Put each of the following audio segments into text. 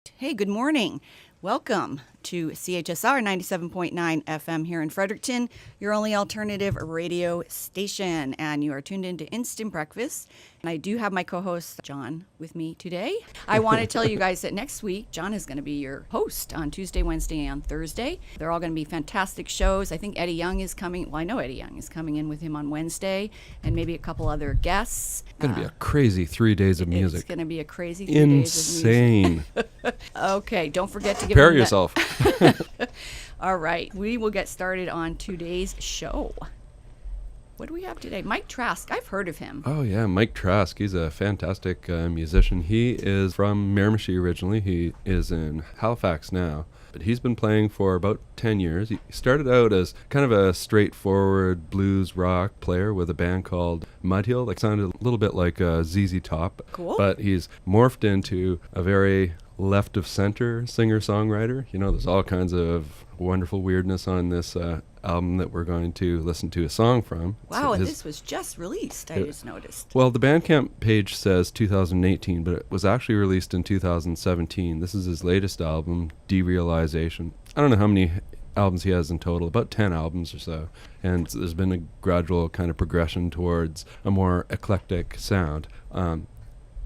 Hey, good morning. Welcome to CHSR 97.9 FM here in Fredericton, your only alternative radio station. And you are tuned into Instant Breakfast. And I do have my co-host, John, with me today. I want to tell you guys that next week, John is going to be your host on Tuesday, Wednesday, and Thursday. They're all going to be fantastic shows. I think Eddie Young is coming. Well, I know Eddie Young is coming in with him on Wednesday, and maybe a couple other guests. It's going to be a crazy 3 days of music. It's going to be a crazy 3 days of music. Insane. Okay, don't forget to give Prepare him yourself. All right, we will get started on today's show. What do we have today? Mike Trask. I've heard of him. Oh, yeah, Mike Trask. He's a fantastic musician. He is from Miramichi originally. He is in Halifax now. But he's been playing for about 10 years. He started out as kind of a straightforward blues rock player with a band called HUDDLE. Like, sounded a little bit like ZZ Top. Cool. But he's morphed into a very left of center singer-songwriter. You know, there's all kinds of wonderful weirdness on this album that we're going to listen to a song from. Wow, and this was just released, I just noticed. Well, the Bandcamp page says 2018, but it was actually released in 2017. This is his latest album, Derealization. I don't know how many albums he has in total, about 10 albums or so. And there's been a gradual kind of progression towards a more eclectic sound.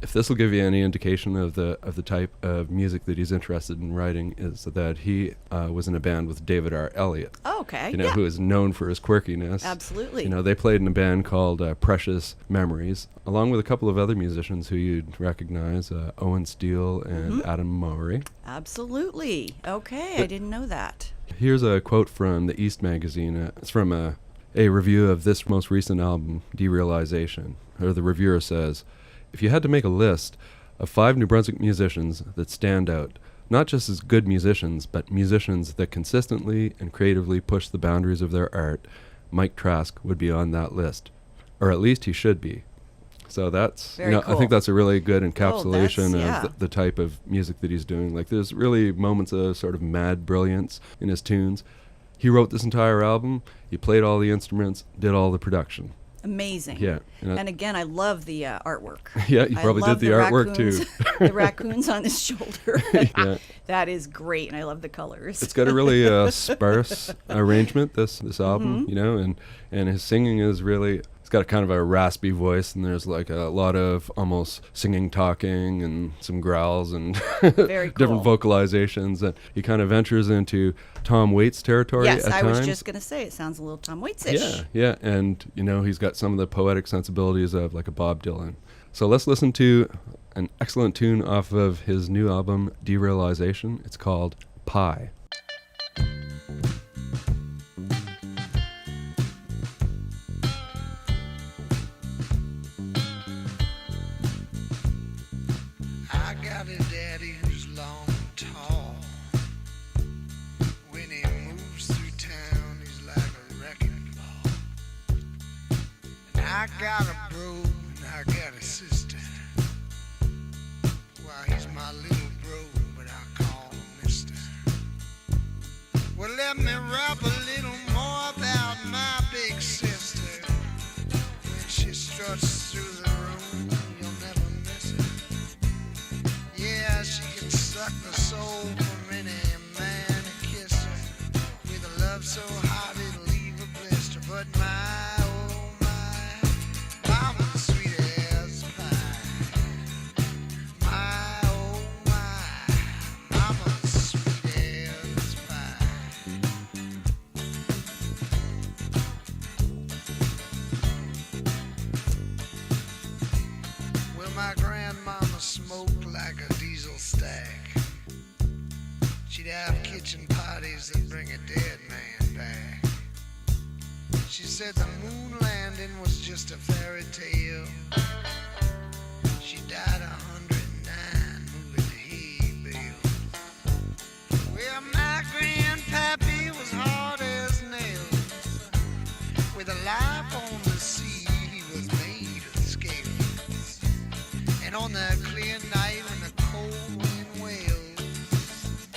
If this will give you any indication of the type of music that he's interested in writing, is that he was in a band with David R. Elliott. Oh, okay. You know, who is known for his quirkiness. Absolutely. You know, they played in a band called Precious Memories, along with a couple of other musicians who you'd recognize, Owen Steele and Adam Mowry. Absolutely. Okay, I didn't know that. Here's a quote from the East magazine. It's from a review of this most recent album, Derealization. Or the reviewer says, "If you had to make a list of 5 New Brunswick musicians that stand out, not just as good musicians, but musicians that consistently and creatively push the boundaries of their art, Mike Trask would be on that list. Or at least he should be." So that's, Very cool. I think that's a really good encapsulation that's- of the type of music that he's doing. Like, there's really moments of sort of mad brilliance in his tunes. He wrote this entire album, he played all the instruments, did all the production. Amazing. Yeah. And again, I love the artwork. Yeah, you probably did the artwork too. The raccoons on his shoulder. Yeah. That is great, and I love the colors. It's got a really sparse arrangement, this album, you know, and his singing is really, it's got a kind of a raspy voice, and there's like a lot of almost singing, talking, and some growls and Very cool. different vocalizations. And he kind of ventures into Tom Waits territory yes, at I times. was just going to say, it sounds a little Tom Waits-ish. Yeah, and, you know, he's got some of the poetic sensibilities of like a Bob Dylan. So let's listen to an excellent tune off of his new album, Derealization. It's called Pie. I got a daddy who's long and tall. When he moves through town, he's like a wrecking ball. And I got a bro and I got a sister. Well, he's my little bro, but I call him mister. Well, let me rap a little more about my big sister. When she struts through the room, you'll never miss her. Yeah, she can suck the soul from any man and kiss her with a love so hot it'll leave a blister. But my, oh my, mama's sweet as pie. My, oh my, mama's sweet as pie. Well, my grandmama smoked like a diesel stack. She'd have kitchen parties that bring a dead man back. She said the moon landing was just a fairy tale. She died 109 moving the hay bale. Well, my grandpappy was hard as nails. With a life on the sea, he was made of scales. And on the clear night when the cold wind wails,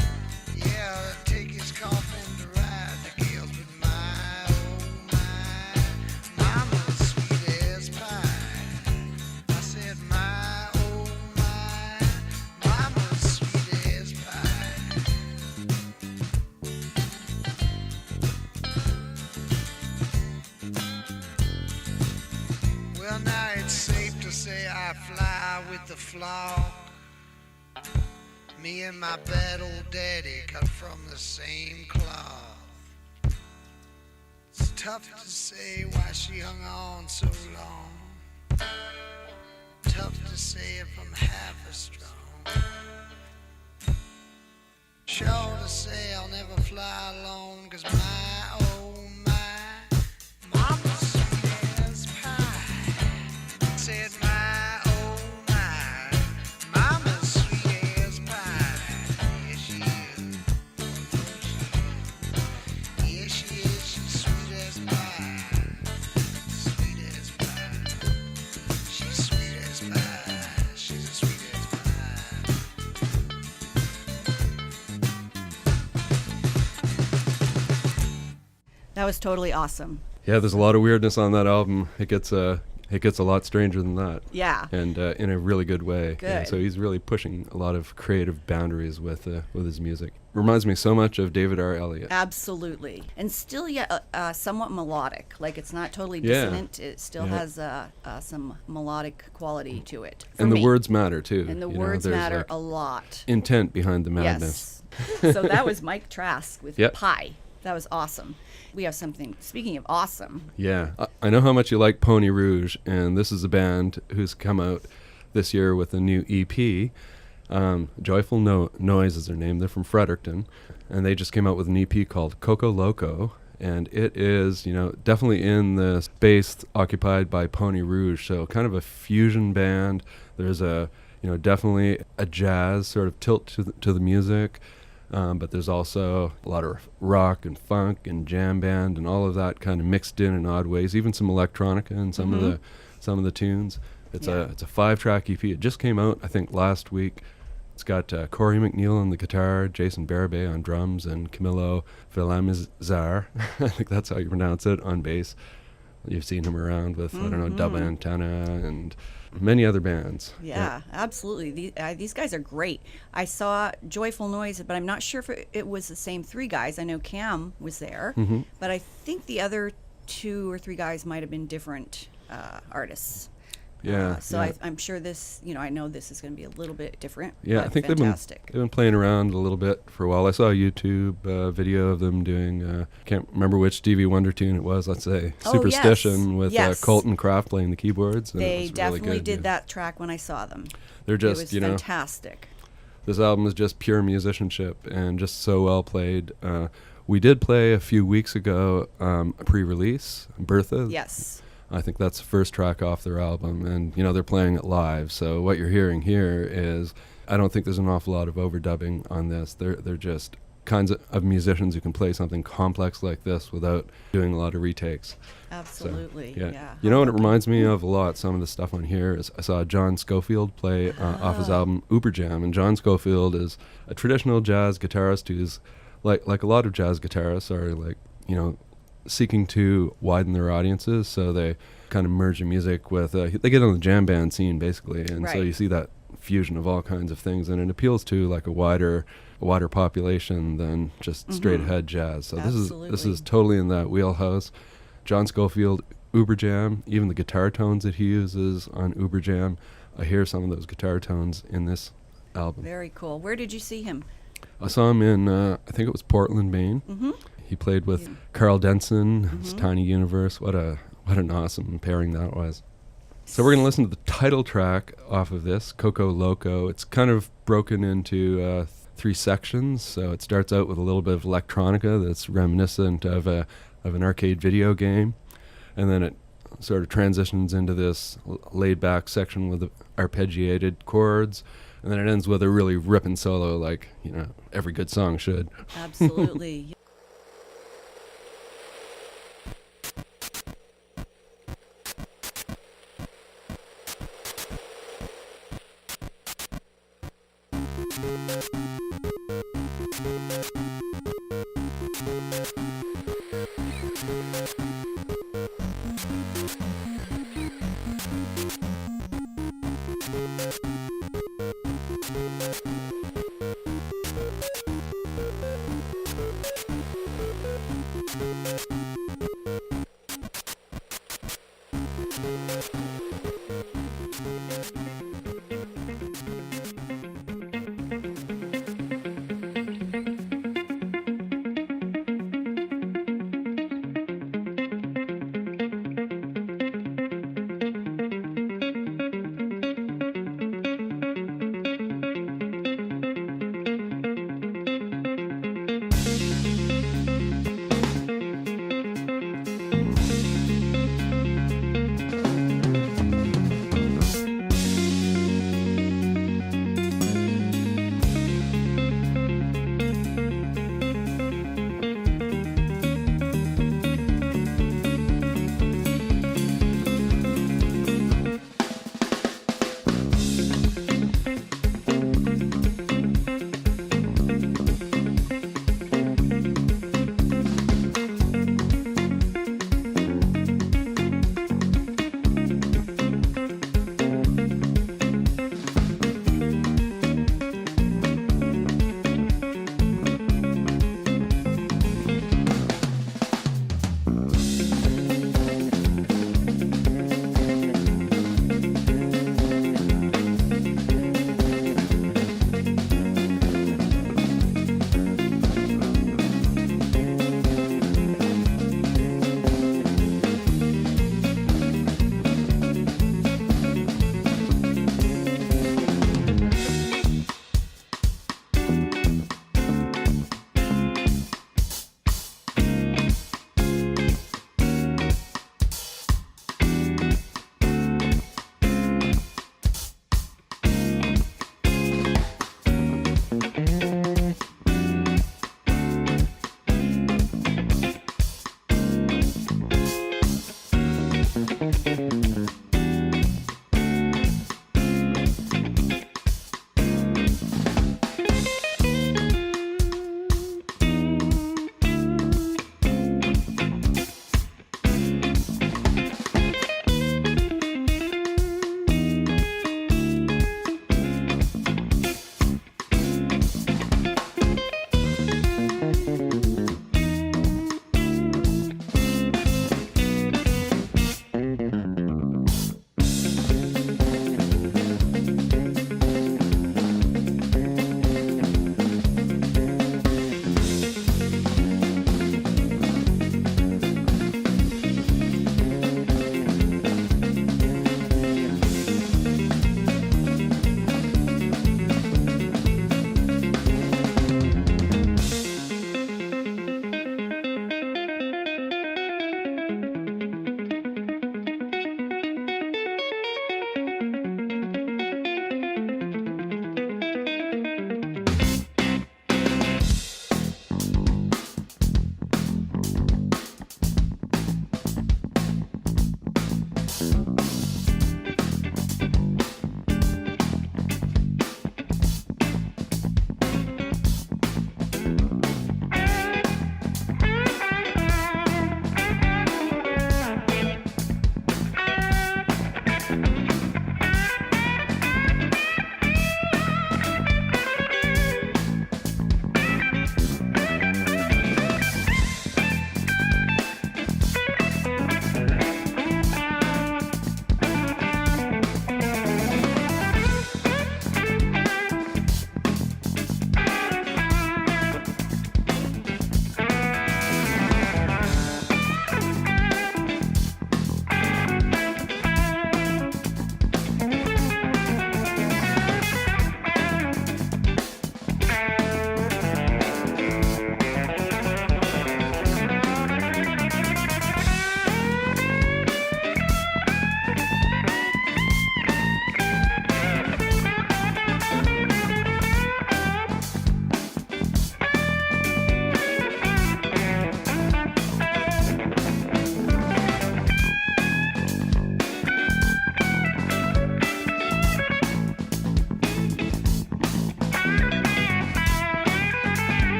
yeah, take his coffin to ride the gales. But my, oh my, mama's sweet as pie. I said my, oh with the flock. Me and my bad old daddy cut from the same cloth. It's tough to say why she hung on so long. Tough to say if I'm half as strong. Sure to say I'll never fly alone, 'cause my, oh my, mama's sweet as pie. Said my, oh my, mama's sweet as pie. Yes, she is. Yes, she is. She's sweet as pie. Sweet as pie. She's sweet as pie. She's as sweet as pie. That was totally awesome. Yeah, there's a lot of weirdness on that album. It gets a lot stranger than that. Yeah. And in a really good way. Good. Yeah, so he's really pushing a lot of creative boundaries with his music. Reminds me so much of David R. Elliott. Absolutely. And still yet somewhat melodic. Like, it's not totally Yeah. dissonant. It still has some melodic quality to it. for And the me. words matter too. And the you know, words there's, matter like, a lot. intent behind the madness. Yes. So that was Mike Trask with Yep. Pie. That was awesome. We have something, speaking of awesome, Yeah, I know how much you like Pony Rouge, and this is a band who's come out this year with a new EP. Joyful Noise is their name. They're from Fredericton, and they just came out with an EP called Cocoloco, and it is, definitely in the space occupied by Pony Rouge, so kind of a fusion band. There's definitely a jazz sort of tilt to the music. But there's also a lot of rock and funk and jam band and all of that kind of mixed in odd ways. Even some electronica in some of the tunes. It's a 5-track EP. It just came out, I think, last week. It's got Corey McNeil on the guitar, Jason Barabé on drums, and Camilo Villamizar, I think that's how you pronounce it, on bass. You've seen him around with Dub Antenna and many other bands. Yeah, absolutely. These guys are great. I saw Joyful Noise, but I'm not sure if it was the same 3 guys. I know Cam was there, but I think the other 2 or 3 guys might have been different artists. Yeah. So I'm sure this, I know this is going to be a little bit different. Yeah, but I think fantastic. they've been playing around a little bit for a while. I saw a YouTube video of them doing, can't remember which Stevie Wonder tune it was, let's say, Superstition, with Colton Kraft playing the keyboards. And They it was definitely really good, did that track when I saw them. They're just, it was fantastic. This album is just pure musicianship and just so well played. We did play a few weeks ago a pre-release, Bertha. Yes. I think that's the first track off their album, and they're playing it live. So what you're hearing here is, I don't think there's an awful lot of overdubbing on this. They're just kinds of musicians who can play something complex like this without doing a lot of retakes. Absolutely. So, yeah. You know what it reminds me of a lot? Some of the stuff on here is I saw John Scofield play off his album Uber Jam, and John Scofield is a traditional jazz guitarist who's like a lot of jazz guitarists are seeking to widen their audiences, so they kind of merge the music with they get on the jam band scene basically, and so you see that fusion of all kinds of things, and it appeals to like a wider population than just straight ahead jazz. So this is totally in that wheelhouse. John Scofield, Uber Jam, even the guitar tones that he uses on Uber Jam, I hear some of those guitar tones in this album. Very cool. Where did you see him? I saw him in I think it was Portland, Maine. He played with Carl Denson, his Tiny Universe. What an awesome pairing that was. So we're going to listen to the title track off of this, Cocoloco. It's kind of broken into 3 sections. So it starts out with a little bit of electronica that's reminiscent of an arcade video game. And then it sort of transitions into this laid-back section with arpeggiated chords. And then it ends with a really ripping solo like, every good song should. Absolutely.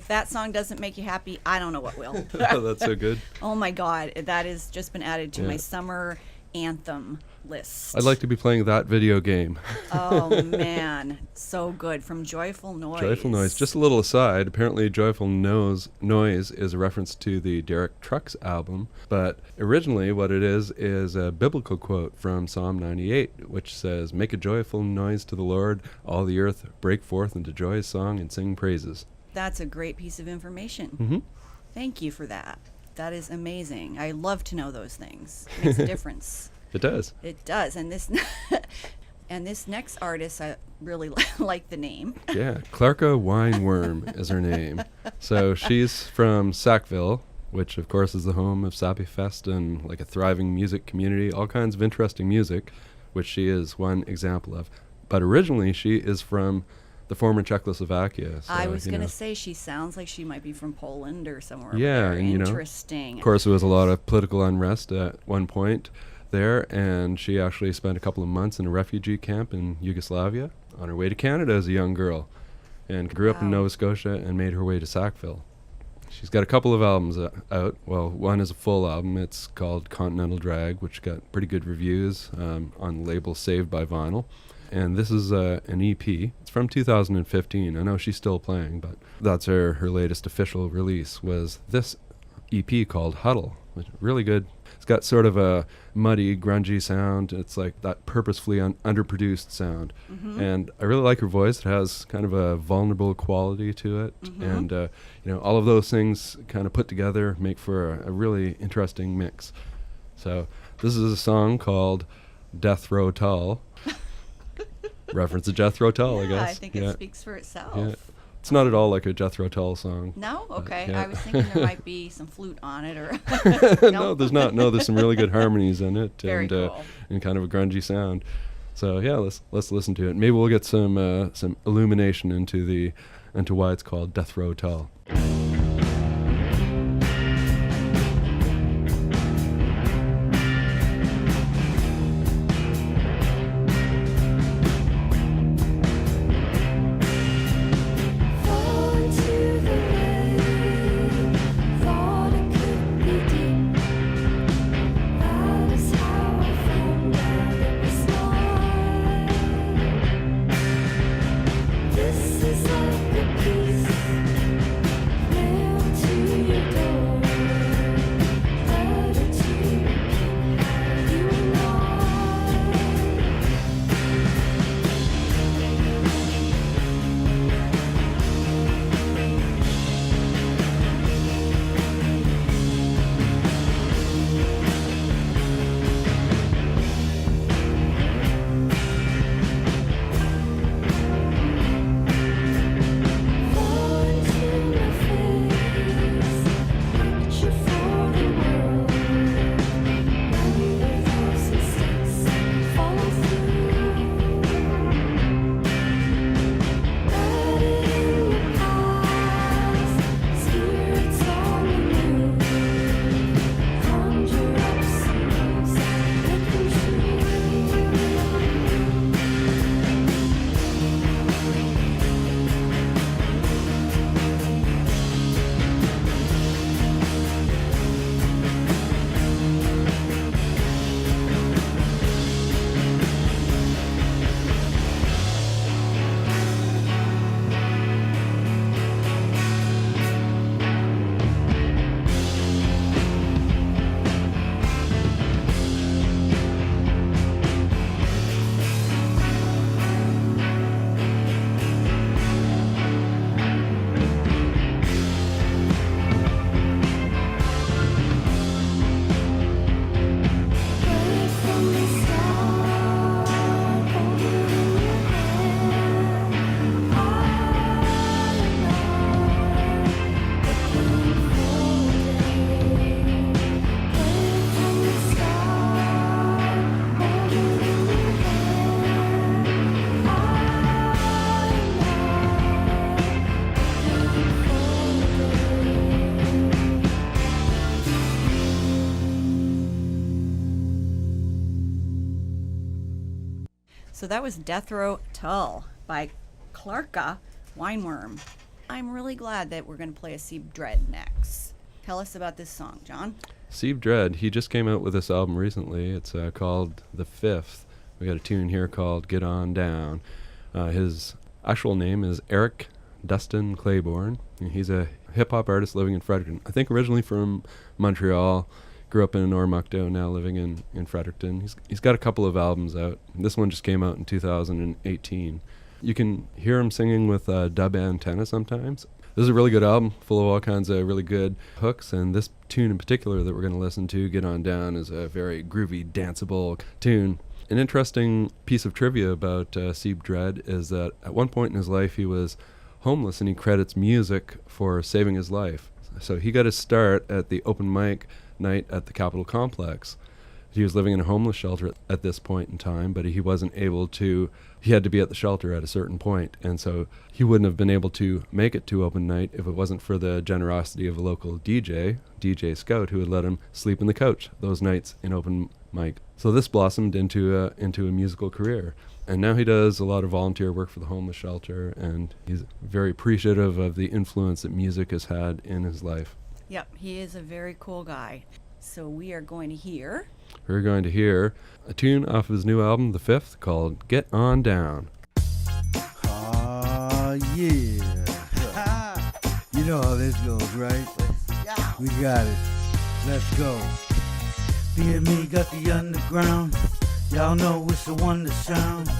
that song doesn't make you happy, I don't know what will. Oh, that's so good. Oh my God, that has just been added to Yeah. my summer anthem list. I'd like to be playing that video game. Oh man, so good. From Joyful Noise. Joyful Noise. Just a little aside, apparently Joyful Noise is a reference to the Derek Trucks album, but originally what it is a biblical quote from Psalm 98, which says, "Make a joyful noise to the Lord, all the earth break forth into joyous song and sing praises." That's a great piece of information. Mm-hmm. Thank you for that. That is amazing. I love to know those things. It makes a difference. It does. It does. And this and this next artist, I really like the name. Yeah, Klarka Weinwurm is her name. So she's from Sackville, which of course is the home of Sappy Fest and like a thriving music community, all kinds of interesting music, which she is one example of. But originally she is from the former Czechoslovakia. So, I was you going to know. say she sounds like she might be from Poland or somewhere. Yeah, very and, you know, interesting. Of course, there was a lot of political unrest at one point there, and she actually spent a couple of months in a refugee camp in Yugoslavia on her way to Canada as a young girl, and grew up in Wow. Nova Scotia and made her way to Sackville. She's got a couple of albums out. Well, one is a full album. It's called Continental Drag, which got pretty good reviews on the label Saved by Vinyl. And this is an EP. It's from 2015. I know she's still playing, but that's her latest official release was this EP called HUDDLE, which is really good. It's got sort of a muddy, grungy sound. It's like that purposefully underproduced sound. Mm-hmm. And I really like her voice. It has kind of a vulnerable quality to it. Mm-hmm. And, you know, all of those things kind of put together make for a really interesting mix. So this is a song called DEATHROW TULL. Reference to Jethro Tull, I Yeah, guess. I think it speaks for itself. Yeah. It's not at all like a Jethro Tull song. No? Okay. yeah. I was thinking there might be some flute on it or No, there's not. No, there's some really good harmonies in it. Very and, cool. And kind of a grungy sound. So yeah, let's listen to it. Maybe we'll get some illumination into why it's called DEATHROW TULL. This is like a piece So that was DEATHROW TULL by Klarka Weinwurm. I'm really glad that we're going to play a Ceeb Dread next. Tell us about this song, John. Ceeb Dread, he just came out with this album recently. It's called The Fifth. We got a tune here called Get On Down. His actual name is Eric Dustin Claiborne. He's a hip-hop artist living in Fredericton. I think originally from Montreal, grew up in Ormocto, now living in Fredericton. He's got a couple of albums out. This one just came out in 2018. You can hear him singing with dub antenna sometimes. This is a really good album, full of all kinds of really good hooks, and this tune in particular that we're going to listen to, Get On Down, is a very groovy, danceable tune. An interesting piece of trivia about Ceeb Dread is that at one point in his life he was homeless, and he credits music for saving his life. So he got his start at the open mic night at the Capitol Complex. He was living in a homeless shelter at this point in time, but he wasn't able to, he had to be at the shelter at a certain point, and so he wouldn't have been able to make it to open night if it wasn't for the generosity of a local DJ Scout, who would let him sleep in the couch those nights in open mic. So this blossomed into a musical career. And now he does a lot of volunteer work for the homeless shelter, and he's very appreciative of the influence that music has had in his life. Yep, he is a very cool guy. So we are going to hear... We're going to hear a tune off of his new album, The Fifth, called Get On Down. Oh, yeah. You know how this goes, right? We got it. Let's go. Me and me got the underground. Y'all know it's the one to sound.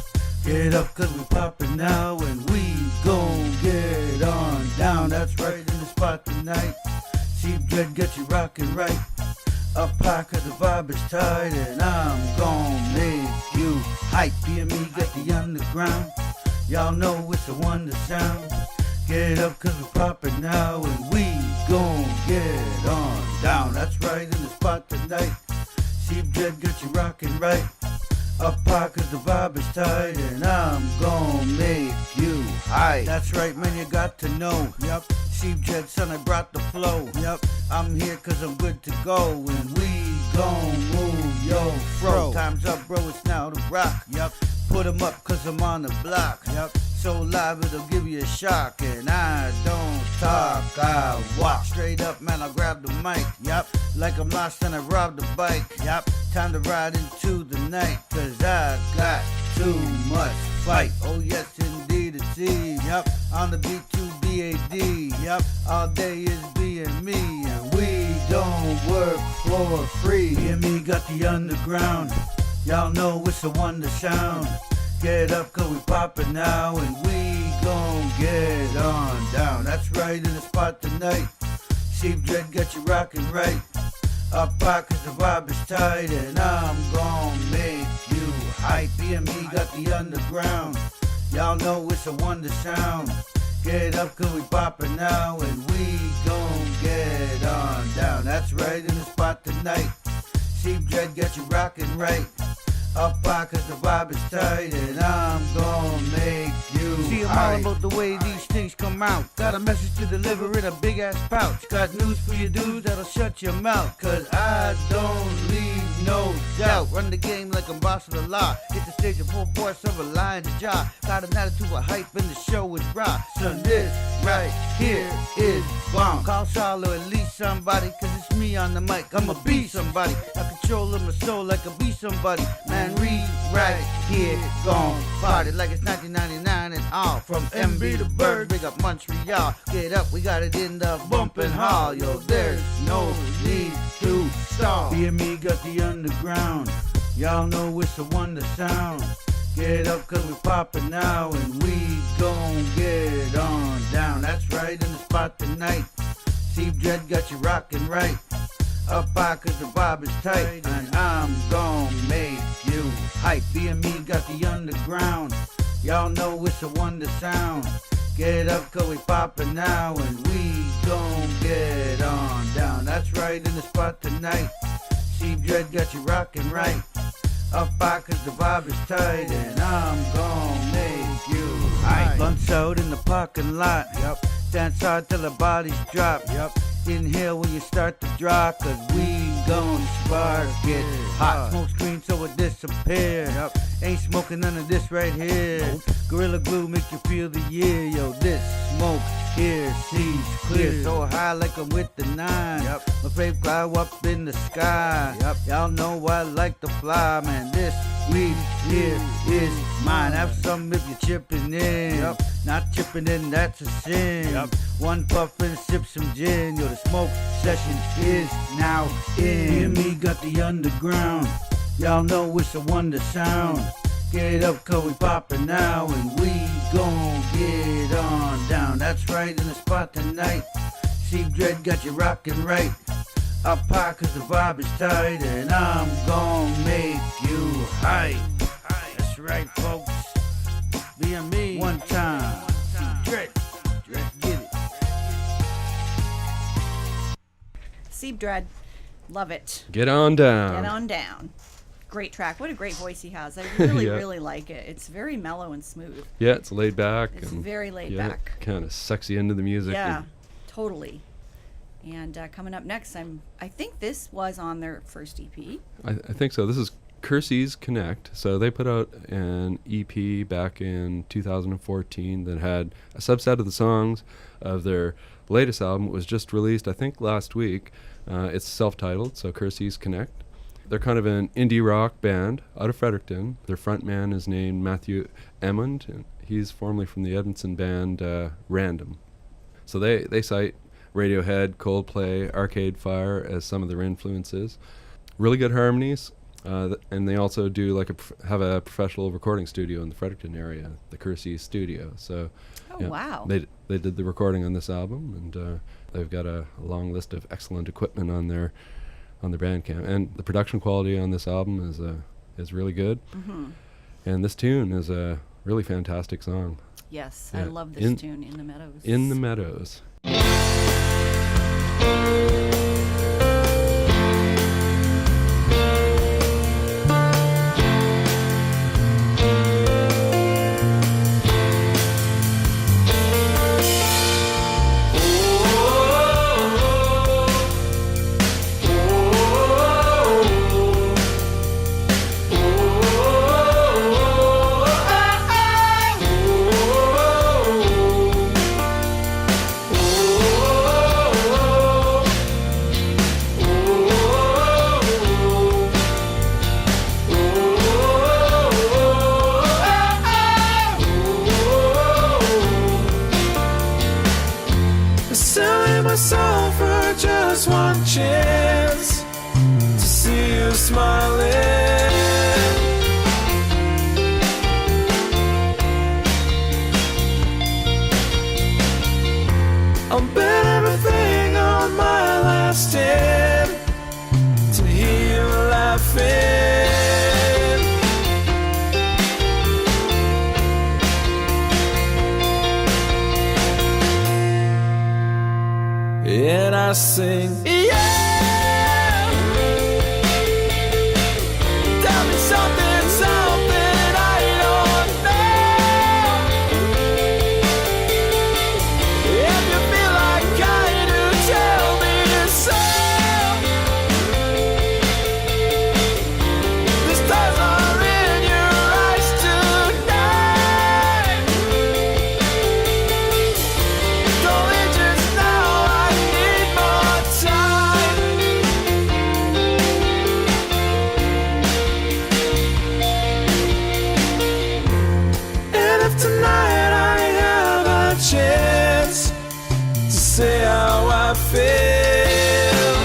Get up cause we poppin' now and we gon' get on down. That's right, in the spot tonight. Ceeb Dread got you rockin' right. Up high cause the vibe is tight and I'm gon' make you hype. Me and me got the underground. Y'all know it's the one to sound. Get up cause we poppin' now and we gon' get on down. That's right, in the spot tonight. Ceeb Dread got you rockin' right. Up high cause the vibe is tight and I'm gon' make you hype. That's right, man, you got to know. Yep, Ceeb Dread, son, I brought the flow. Yep, I'm here cause I'm good to go and we gon' move yo fro. Time's up, bro, it's now the rock. Yep, put 'em up cause I'm on the block. Yep, so live it'll give you a shock. And I don't talk, I walk. Straight up, man, I grab the mic. Yep, like I'm lost and I robbed the bike. Yep, time to ride into the night, cause I got too much fight. Oh yes, indeed it's easy. Yep, on the beat to BAD. Yep, all day is being me, and we don't work for free. Me and me got the underground. Y'all know it's the one to sound. Get up cause we poppin' now and we gon' get on down. That's right, in the spot tonight. Ceeb Dread got you rockin' right. Up high cause the vibe is tight and I'm gon' make you hype. Me and me got the underground. Y'all know it's a wonder sound. Get up cause we poppin' now and we gon' get on down. That's right, in the spot tonight. Ceeb Dread got you rockin' right. Up high cause the vibe is tight and I'm gon' make you see, I'm all about the way these things come out. Got a message to deliver in a big ass pouch. Got news for you dudes that'll shut your mouth, cause I don't leave no doubt. Run the game like I'm boss of the law. Hit the stage with full force of a lion's jaw. Got an attitude of hype and the show is raw. So this right here is bomb. Call Saul or at least somebody, cause it's me on the mic. I'ma be somebody. I control my soul like I be somebody. Man, read right here, gon' party like it's 1999 and all. From MB to Bird, big up Montreal. Get up, we got it in the bumpin' hall. Yo, there's no need to stall. Me and me got the underground. Y'all know it's the one to sound. Get up cause we poppin' now and we gon' get on down. That's right, in the spot tonight. Ceeb Dread got you rockin' right. Up high cause the vibe is tight and I'm gon' make you hype. Me and me got the underground. Y'all know it's a wonder sound. Get up cause we poppin' now and we gon' get on down. That's right, in the spot tonight. Ceeb Dread got you rockin' right. Up high cause the vibe is tight and I'm gon' make you hype. Blunts out in the parking lot. Yep. Dance hard till the bodies drop. Yep. Inhale when you start to drop, cause we gon' spark it. Hot smoke screen so it disappear. Ain't smoking none of this right here. Gorilla Glue make you feel the year. Yo, this smoke here sees clear. So high like I'm with the 9. My favorite cloud up in the sky. Y'all know I like to fly, man. This weed here is mine. Have some if you're chipping in. Not chipping in, that's a sin. One puff and sip some gin. Yo, the smoke session is now in. Me got the underground. Y'all know it's a wonder sound. Get up, cause we poppin' now, and we gon' get on down. That's right, in the spot tonight. Ceeb Dread got you rockin' right. Up high cause the vibe is tight, and I'm gon' make you hype. That's right, folks. Being me one time. Ceeb Dread, get it. Ceeb Dread, love it. Get on down. Get on down. Great track. What a great voice he has. I really, Yeah. really like it. It's very mellow and smooth. Yeah, it's laid back. It's and very laid yeah, back. Kind of sucks you into the music. Yeah, and- totally. And coming up next, I think this was on their first EP. I think so. This is Kersey's Connect. So they put out an EP back in 2014 that had a subset of the songs of their latest album. It was just released, I think, last week. It's self-titled, so Kersey's Connect. They're kind of an indie rock band out of Fredericton. Their frontman is named Matthew Emmond, and he's formerly from the Edmonton band Random. So they cite Radiohead, Coldplay, Arcade Fire as some of their influences. Really good harmonies, and they also do have a professional recording studio in the Fredericton area, the Kersey Studio. So, Oh, yeah, wow. They did the recording on this album, and they've got a long list of excellent equipment on their Bandcamp, and the production quality on this album is really good. And this tune is a really fantastic song. Yes, Yeah. I love this tune, In the Meadows. In the Meadows. Selling my soul for just one chance to see you smiling. I'll bet everything on my last stand to hear you laughing. And I sing, yeah. Tell me something, something I don't know. If you feel like I do, tell me so. The stars are in your eyes tonight. Don't leave just now. Tonight I have a chance to say how I feel.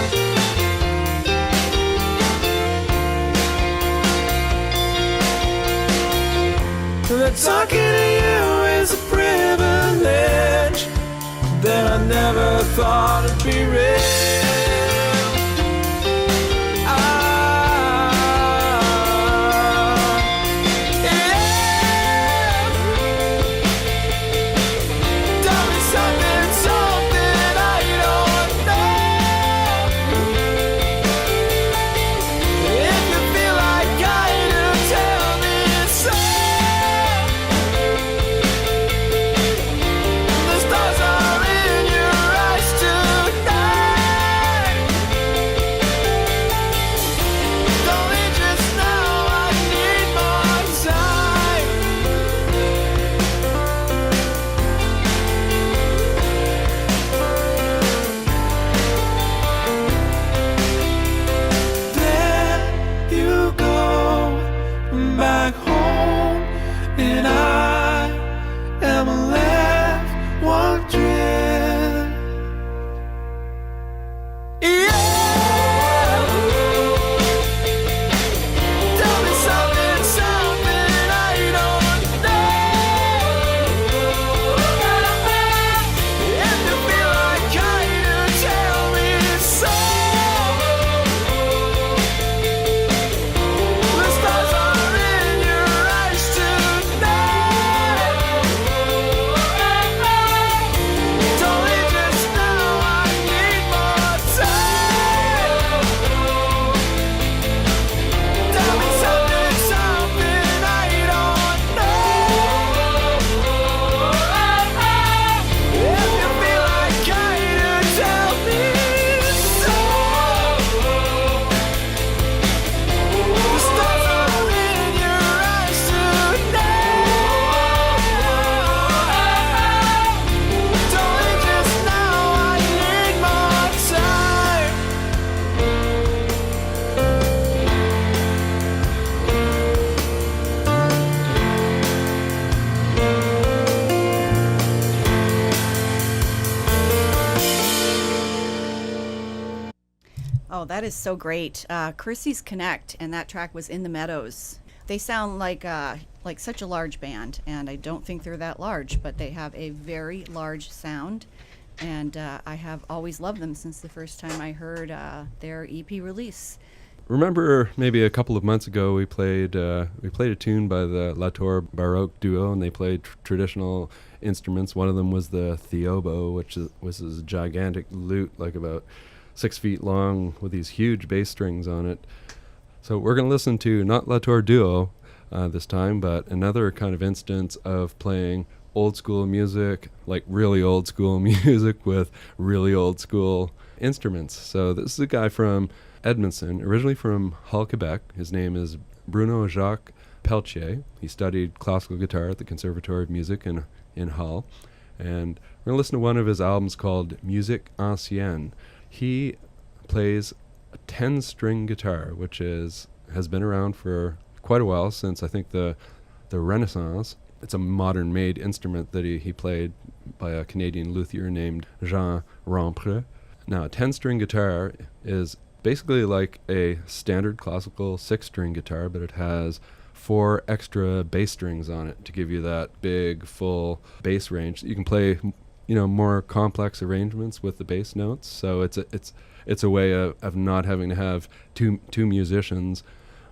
That talking to you is a privilege that I never thought would be real. The stars are in your eyes tonight. Oh, that is so great. Chrissy's Connect, and that track was in the Meadows. They sound like such a large band, and I don't think they're that large, but they have a very large sound, and I have always loved them since the first time I heard their EP release. Remember, maybe a couple of months ago, we played a tune by the Latour Baroque duo, and they played traditional instruments. One of them was the theobo, which was this gigantic lute, like about 6 feet long, with these huge bass strings on it. So we're going to listen to not Latour duo this time, but another kind of instance of playing old school music, like really old school music with really old school instruments. So this is a guy from Edmondson, originally from Hull, Quebec. His name is Bruno Jacques Pelletier. He studied classical guitar at the Conservatoire of Musique in Hull. And we're going to listen to one of his albums called Musique, Ancienne. He plays a 10-string guitar, which has been around for quite a while, since I think the Renaissance. It's a modern-made instrument that he played by a Canadian luthier named Jean Rompre. Now, a 10-string guitar is basically like a standard classical 6-string guitar, but it has 4 extra bass strings on it to give you that big, full bass range. You can play, more complex arrangements with the bass notes. So it's a way of not having to have two musicians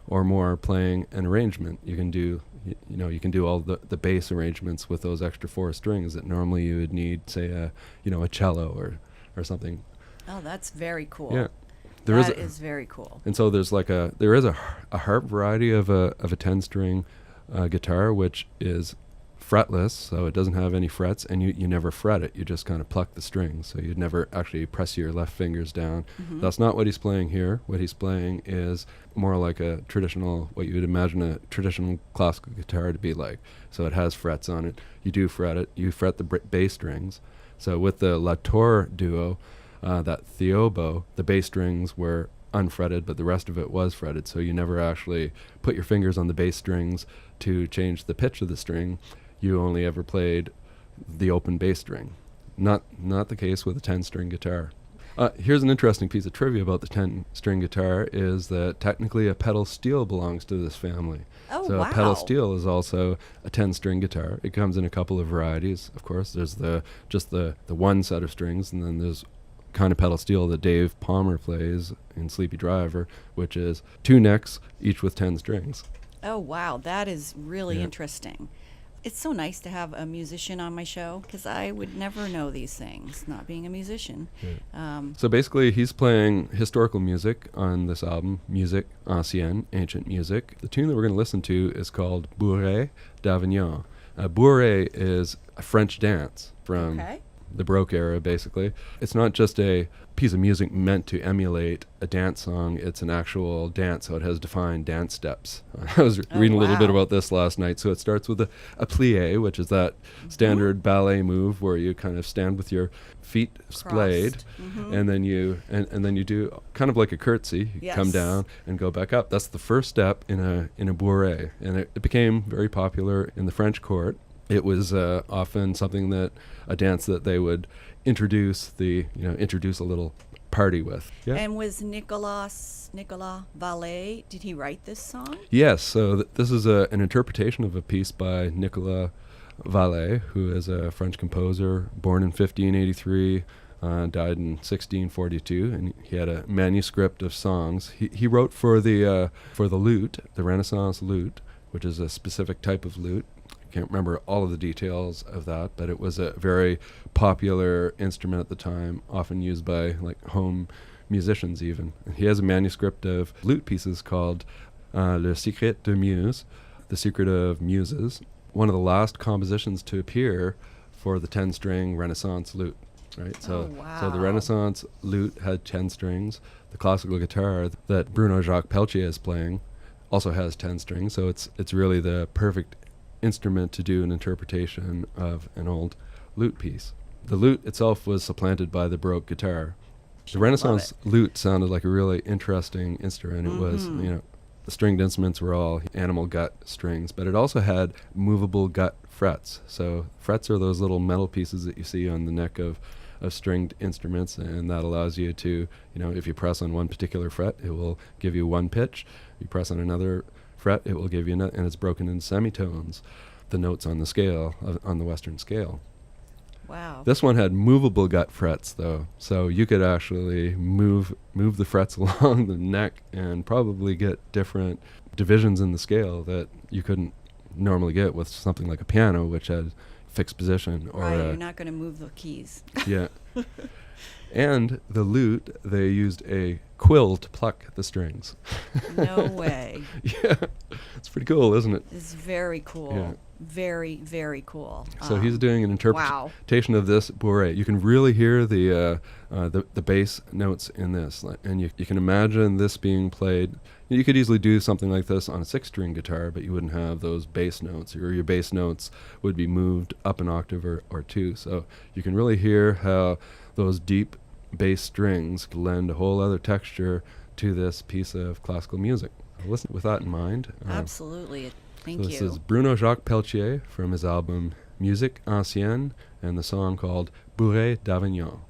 or more playing an arrangement. You can do all the bass arrangements with those extra 4 strings that normally you would need, say a cello or something. Oh, that's very cool. Yeah. That is very cool. And so there is a harp variety of a 10-string guitar, which is fretless, so it doesn't have any frets, and you never fret it. You just kind of pluck the strings, so you'd never actually press your left fingers down. Mm-hmm. That's not what he's playing here. What he's playing is more like what you would imagine a traditional classical guitar to be like. So it has frets on it. You do fret it. You fret the bass strings. So with the Latour duo, that theobo, the bass strings were unfretted, but the rest of it was fretted, so you never actually put your fingers on the bass strings to change the pitch of the string. You only ever played the open bass string. Not the case with a 10-string guitar. Here's an interesting piece of trivia about the 10-string guitar is that technically a pedal steel belongs to this family. Oh, so wow. a pedal steel is also a 10-string guitar. It comes in a couple of varieties, of course. There's just the one set of strings, and then there's kind of pedal steel that Dave Palmer plays in Sleepy Driver, which is 2 necks, each with 10 strings. Oh, wow. That is really interesting. It's so nice to have a musician on my show, because I would never know these things, not being a musician. Yeah. So basically, he's playing historical music on this album, Musique, Ancienne, Ancient Music. The tune that we're going to listen to is called Bourree d'Avignon. Bourree is a French dance from the Baroque era, basically. It's not just a piece of music meant to emulate a dance song. It's an actual dance, so it has defined dance steps. I was reading a little bit about this last night. So it starts with a plie, which is that standard ballet move where you kind of stand with your feet splayed, and then you do kind of like a curtsy. You come down and go back up. That's the first step in a bourree, and it became very popular in the French court. It was often something a dance that they would introduce a little party with. Yeah. And was Nicolas Vallet, did he write this song? Yes, so this is an interpretation of a piece by Nicolas Vallet, who is a French composer, born in 1583, died in 1642, and he had a manuscript of songs. He wrote for the lute, the Renaissance lute, which is a specific type of lute. Can't remember all of the details of that, but it was a very popular instrument at the time, often used by like home musicians even. And he has a manuscript of lute pieces called Le Secret de Muse, The Secret of Muses, one of the last compositions to appear for the 10-string Renaissance lute. Right, so the Renaissance lute had 10 strings. The classical guitar that Bruno Jacques Pelletier is playing also has 10 strings, so it's really the perfect instrument to do an interpretation of an old lute piece. The lute itself was supplanted by the Baroque guitar. The Renaissance lute sounded like a really interesting instrument. It was, the stringed instruments were all animal gut strings, but it also had movable gut frets. So frets are those little metal pieces that you see on the neck of of stringed instruments, and that allows you to, if you press on one particular fret, it will give you one pitch. You press on another fret, it will give you and it's broken into semitones, the notes on the scale, on the Western scale. Wow. This one had movable gut frets, though, so you could actually move the frets along the neck and probably get different divisions in the scale that you couldn't normally get with something like a piano, which had fixed position. Or right, you're not going to move the keys. Yeah. And the lute, they used a quill to pluck the strings. No way. Yeah, it's pretty cool, isn't it? It's very cool. Yeah. Very, very cool. So he's doing an interpretation of this Bourree. You can really hear the bass notes in this, and you can imagine this being played. You could easily do something like this on a 6-string guitar, but you wouldn't have those bass notes, or your bass notes would be moved up an octave or two. So you can really hear how those deep bass strings lend a whole other texture to this piece of classical music. Listen with that in mind. Absolutely. Thank so you. This is Bruno Jacques Pelletier from his album Musique, Ancienne, and the song called Bourree d'Avignon.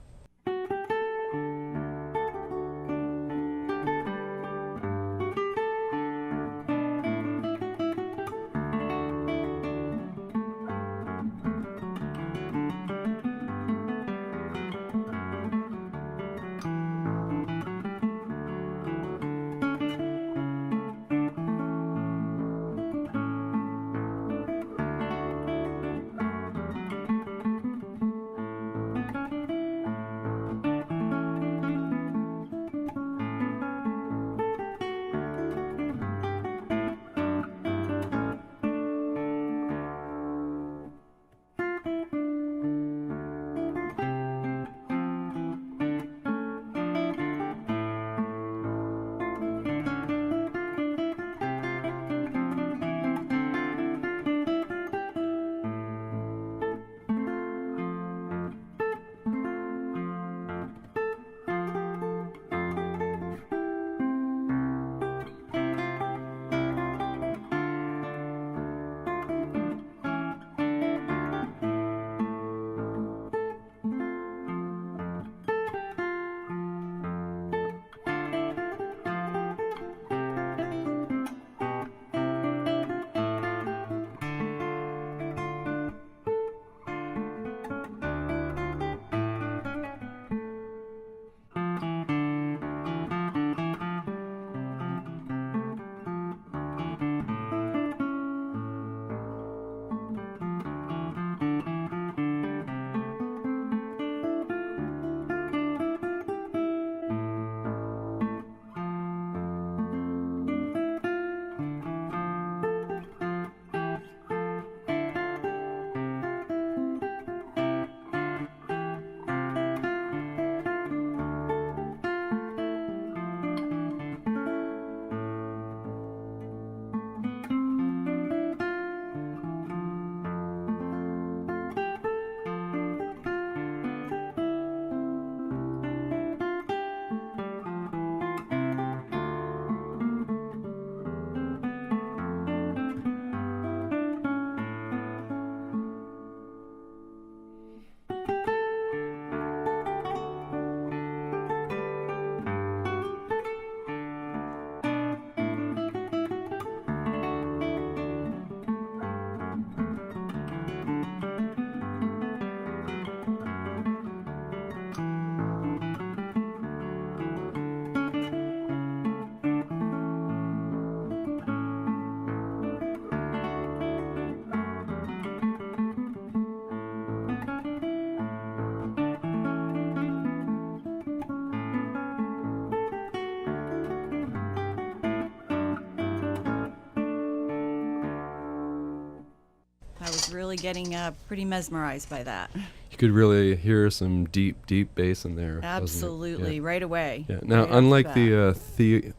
Really getting pretty mesmerized by that. You could really hear some deep bass in there. Absolutely, Yeah. Right away. Yeah. Now, right unlike the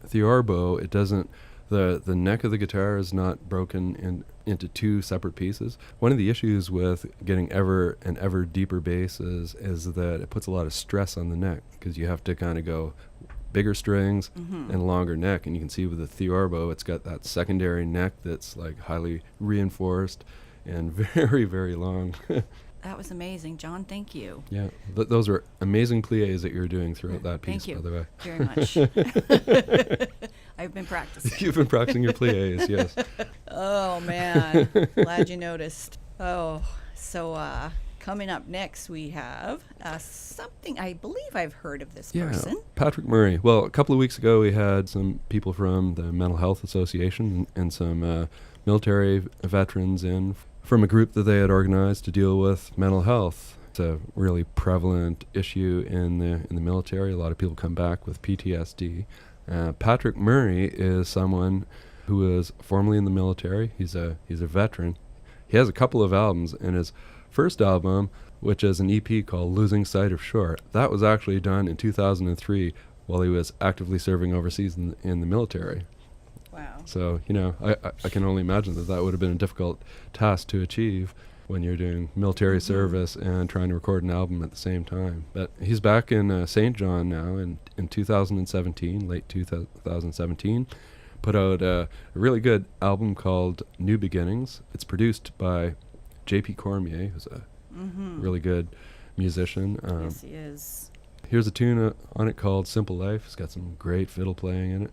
theorbo, it doesn't. The neck of the guitar is not broken into two separate pieces. One of the issues with getting ever deeper basses is that it puts a lot of stress on the neck, because you have to kind of go bigger strings and longer neck. And you can see with the theorbo, it's got that secondary neck that's like highly reinforced and very, very long. That was amazing, John. Thank you. Yeah, those are amazing pliés that you're doing throughout that piece, Thank you by the way. very much. I've been practicing. You've been practicing your pliés, yes. Oh, man. Glad you noticed. Oh, so coming up next, we have something, I believe I've heard of this person. Patrick Murray. Well, a couple of weeks ago, we had some people from the Mental Health Association and some military veterans in from a group that they had organized to deal with mental health. It's a really prevalent issue in the military. A lot of people come back with PTSD. Patrick Murray is someone who was formerly in the military. He's a veteran. He has a couple of albums, and his first album, which is an EP called Losing Sight of Shore, that was actually done in 2003 while he was actively serving overseas in the military. Wow. So, I can only imagine that would have been a difficult task to achieve when you're doing military service and trying to record an album at the same time. But he's back in St. John now in 2017, late 2017. Put out a really good album called New Beginnings. It's produced by J.P. Cormier, who's a really good musician. Yes, he is. Here's a tune on it called Simple Life. It's got some great fiddle playing in it.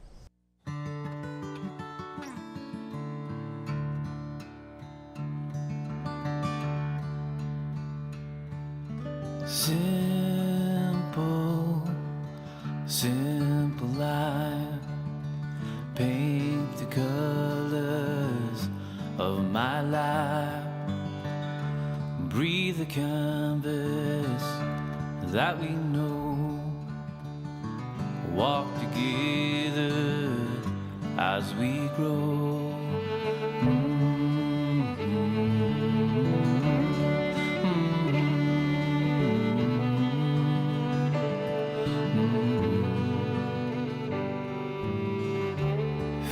Simple life, paint the colors of my life, breathe the canvas that we know, walk together as we grow.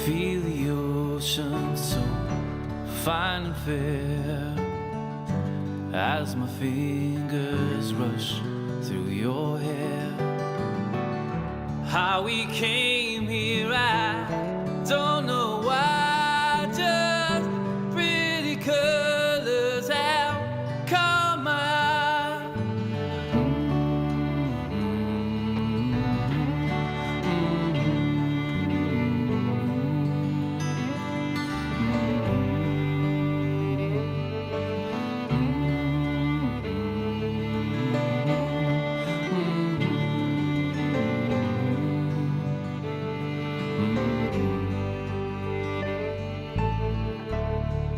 Feel the ocean so fine and fair as my fingers rush through your hair. How we came here, I don't know why. Just pretty colors have come out.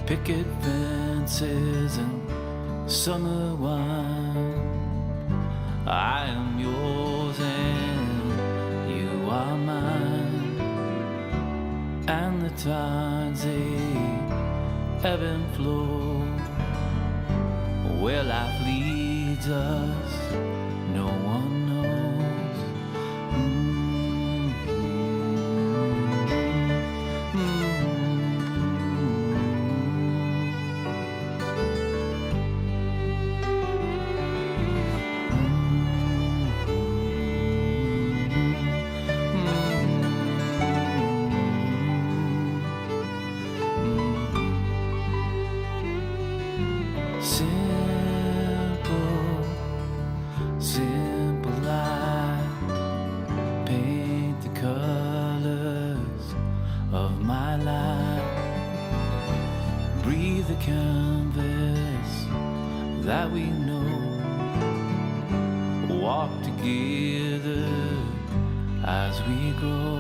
Picket fences and summer wine. I am yours and you are mine. And the tides they ebb and flow. Where life leads us, no one knows. Simple life, paint the colors of my life, breathe the canvas that we know, walk together as we grow.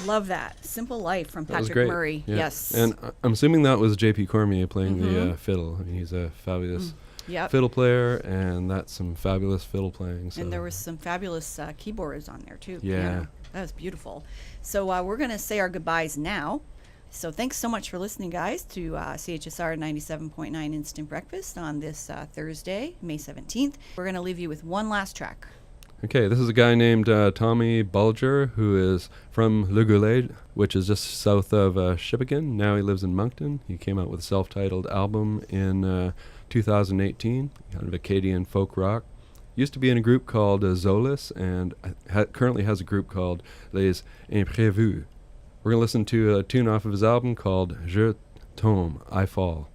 Love that. Simple Life from That was Patrick great. Murray. Yeah. Yes. And I'm assuming that was J.P. Cormier playing the fiddle. I mean, he's a fabulous Yep. fiddle player, and that's some fabulous fiddle playing. So. And there was some fabulous keyboards on there, too. Yeah. Piano. That was beautiful. So we're going to say our goodbyes now. So thanks so much for listening, guys, to CHSR 97.9 Instant Breakfast on this Thursday, May 17th. We're going to leave you with one last track. Okay, this is a guy named Tommy Bulger, who is from Le Goulet, which is just south of Shippagan. Now he lives in Moncton. He came out with a self-titled album in 2018, kind of Acadian folk rock. Used to be in a group called Zolis, and currently has a group called Les Imprévus. We're going to listen to a tune off of his album called Je Tombe, I Fall.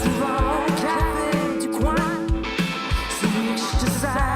Souvent au café du coin, celui que je te sers.